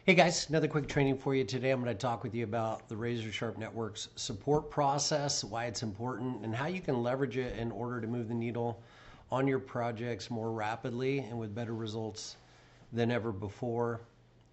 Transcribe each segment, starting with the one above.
Hey guys, another quick training for you. Today I'm going to talk with you about the RazorSharp Network's support process, why it's important, and how you can leverage it in order to move the needle on your projects more rapidly and with better results than ever before.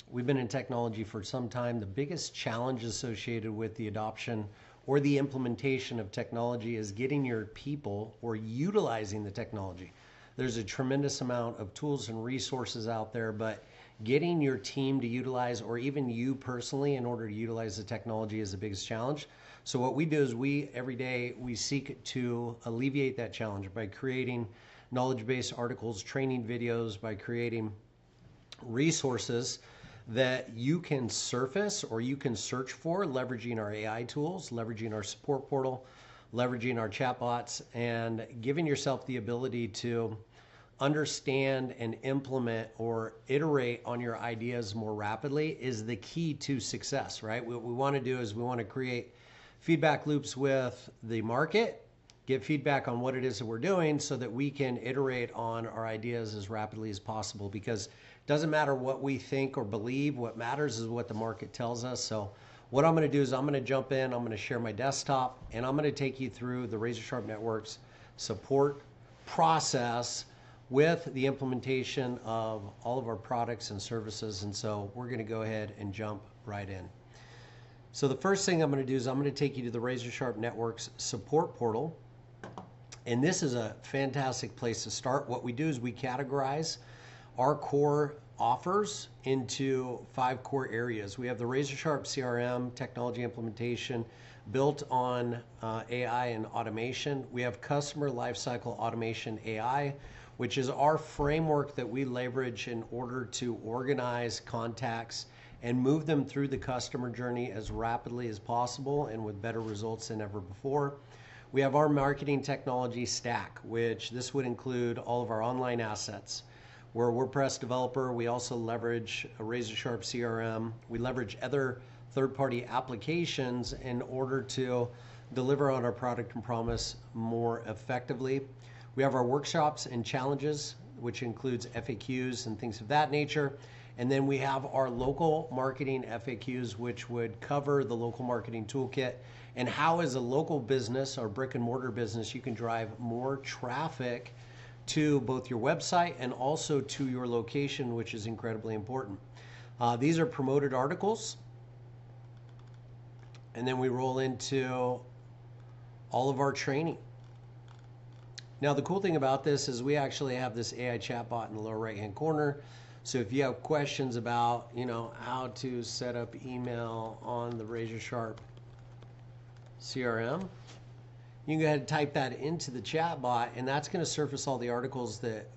We've been in technology for some time. The biggest challenge associated with the adoption or the implementation of technology is getting your people or utilizing the technology. There's a tremendous amount of tools and resources out there, but getting your team to utilize, or even you personally, in order to utilize the technology is the biggest challenge. So what we do is every day, we seek to alleviate that challenge by creating knowledge-based articles, training videos, by creating resources that you can surface or you can search for, leveraging our AI tools, leveraging our support portal, leveraging our chatbots, and giving yourself the ability to understand and implement or iterate on your ideas more rapidly is the key to success, right? What we want to do is we want to create feedback loops with the market, get feedback on what it is that we're doing so that we can iterate on our ideas as rapidly as possible, because it doesn't matter what we think or believe. What matters is what the market tells us. So what I'm going to do is I'm going to jump in, I'm going to share my desktop, and I'm going to take you through the RazorSharp Network's support process with the implementation of all of our products and services. And so we're going to go ahead and jump right in. So the first thing I'm going to do is I'm going to take you to the RazorSharp Network's support portal. And this is a fantastic place to start. What we do is we categorize our core offers into 5 core areas. We have the RazorSharp CRM technology implementation built on AI and automation. We have customer lifecycle automation AI, which is our framework that we leverage in order to organize contacts and move them through the customer journey as rapidly as possible and with better results than ever before. We have our marketing technology stack, which this would include all of our online assets. We're a WordPress developer. We also leverage a RazorSharp CRM. We leverage other third-party applications in order to deliver on our product and promise more effectively. We have our workshops and challenges, which includes FAQs and things of that nature. And then we have our local marketing FAQs, which would cover the local marketing toolkit and how, as a local business or brick and mortar business, you can drive more traffic to both your website and also to your location, which is incredibly important. These are promoted articles. And then we roll into all of our training. Now, the cool thing about this is we actually have this AI chatbot in the lower right-hand corner. So if you have questions about, how to set up email on the RazorSharp CRM, you can go ahead and type that into the chatbot, and that's going to surface all the articles that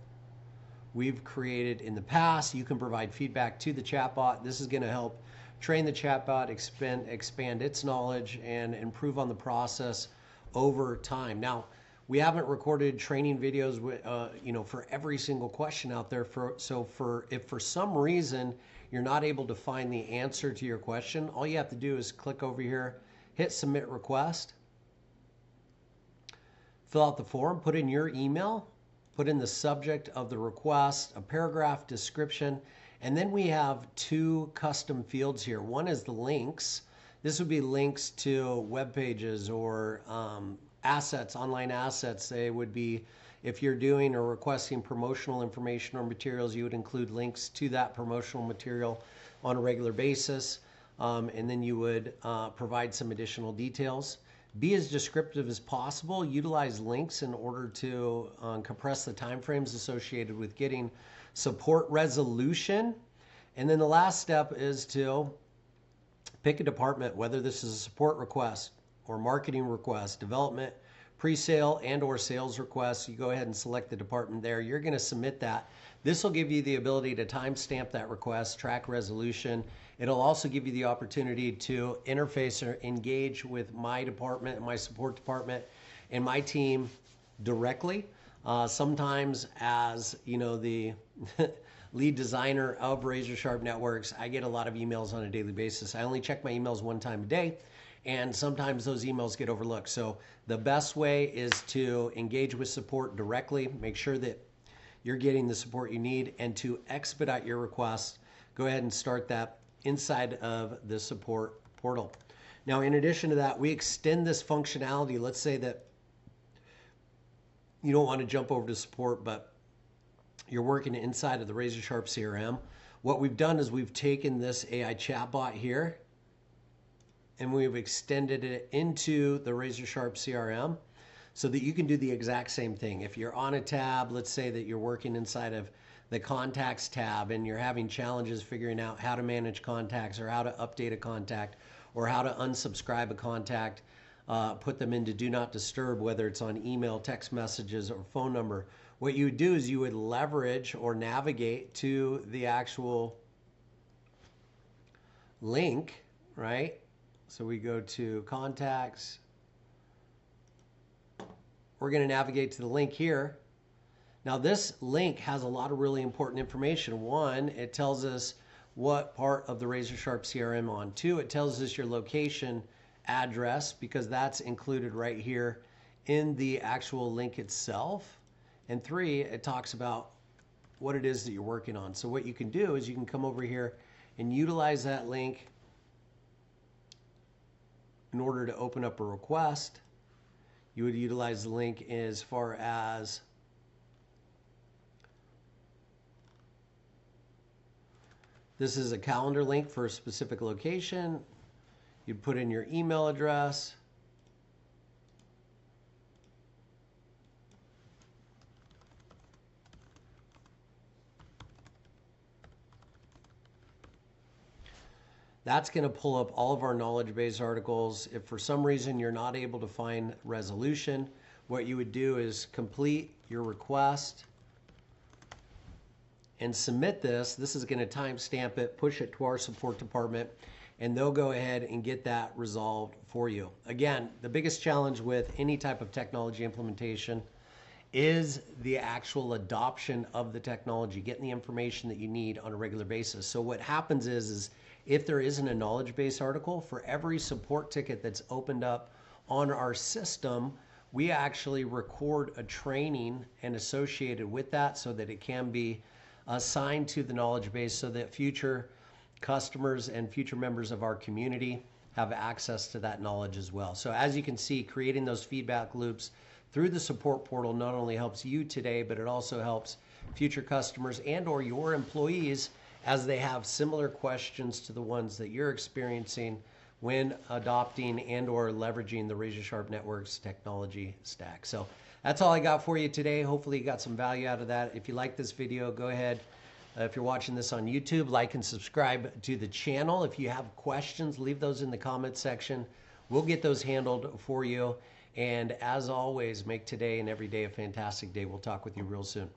we've created in the past. You can provide feedback to the chatbot. This is going to help train the chatbot, expand its knowledge, and improve on the process over time. Now, we haven't recorded training videos, for every single question out there. If for some reason you're not able to find the answer to your question, all you have to do is click over here, hit submit request, fill out the form, put in your email, put in the subject of the request, a paragraph description, and then we have 2 custom fields here. One is the links. This would be links to web pages or assets, online assets. They would be, if you're doing or requesting promotional information or materials, you would include links to that promotional material on a regular basis. And then you would provide some additional details. Be as descriptive as possible. Utilize links in order to compress the timeframes associated with getting support resolution. And then the last step is to pick a department, whether this is a support request or marketing request, development, pre-sale, and or sales requests. You go ahead and select the department there. You're going to submit that. This will give you the ability to timestamp that request, track resolution. It'll also give you the opportunity to interface or engage with my department, my support department, and my team directly. Sometimes as, the lead designer of RazorSharp Networks, I get a lot of emails on a daily basis. I only check my emails 1 time a day, and sometimes those emails get overlooked. So the best way is to engage with support directly, make sure that you're getting the support you need, and to expedite your request, go ahead and start that inside of the support portal. Now, in addition to that, we extend this functionality. Let's say that you don't want to jump over to support, but you're working inside of the RazorSharp CRM. What we've done is we've taken this AI chatbot here and we've extended it into the RazorSharp CRM so that you can do the exact same thing. If you're on a tab, let's say that you're working inside of the contacts tab and you're having challenges figuring out how to manage contacts or how to update a contact or how to unsubscribe a contact, put them into do not disturb, whether it's on email, text messages, or phone number. What you would do is you would leverage or navigate to the actual link, right? So we go to contacts. We're going to navigate to the link here. Now this link has a lot of really important information. One, it tells us what part of the RazorSharp CRM on. Two, it tells us your location address because that's included right here in the actual link itself. And three, it talks about what it is that you're working on. So what you can do is you can come over here and utilize that link in order to open up a request. You would utilize the link as far as this is a calendar link for a specific location. You'd put in your email address. That's going to pull up all of our knowledge base articles. If for some reason you're not able to find resolution, what you would do is complete your request and submit this. This is going to timestamp it, push it to our support department, and they'll go ahead and get that resolved for you. Again, the biggest challenge with any type of technology implementation is the actual adoption of the technology, getting the information that you need on a regular basis. So what happens is if there isn't a knowledge base article, for every support ticket that's opened up on our system, we actually record a training and associated with that so that it can be assigned to the knowledge base so that future customers and future members of our community have access to that knowledge as well. So as you can see, creating those feedback loops through the support portal not only helps you today, but it also helps future customers and or your employees as they have similar questions to the ones that you're experiencing when adopting and or leveraging the RazorSharp Networks technology stack. So that's all I got for you today. Hopefully you got some value out of that. If you like this video, go ahead. If you're watching this on YouTube, like and subscribe to the channel. If you have questions, leave those in the comment section. We'll get those handled for you. And as always, make today and every day a fantastic day. We'll talk with you real soon.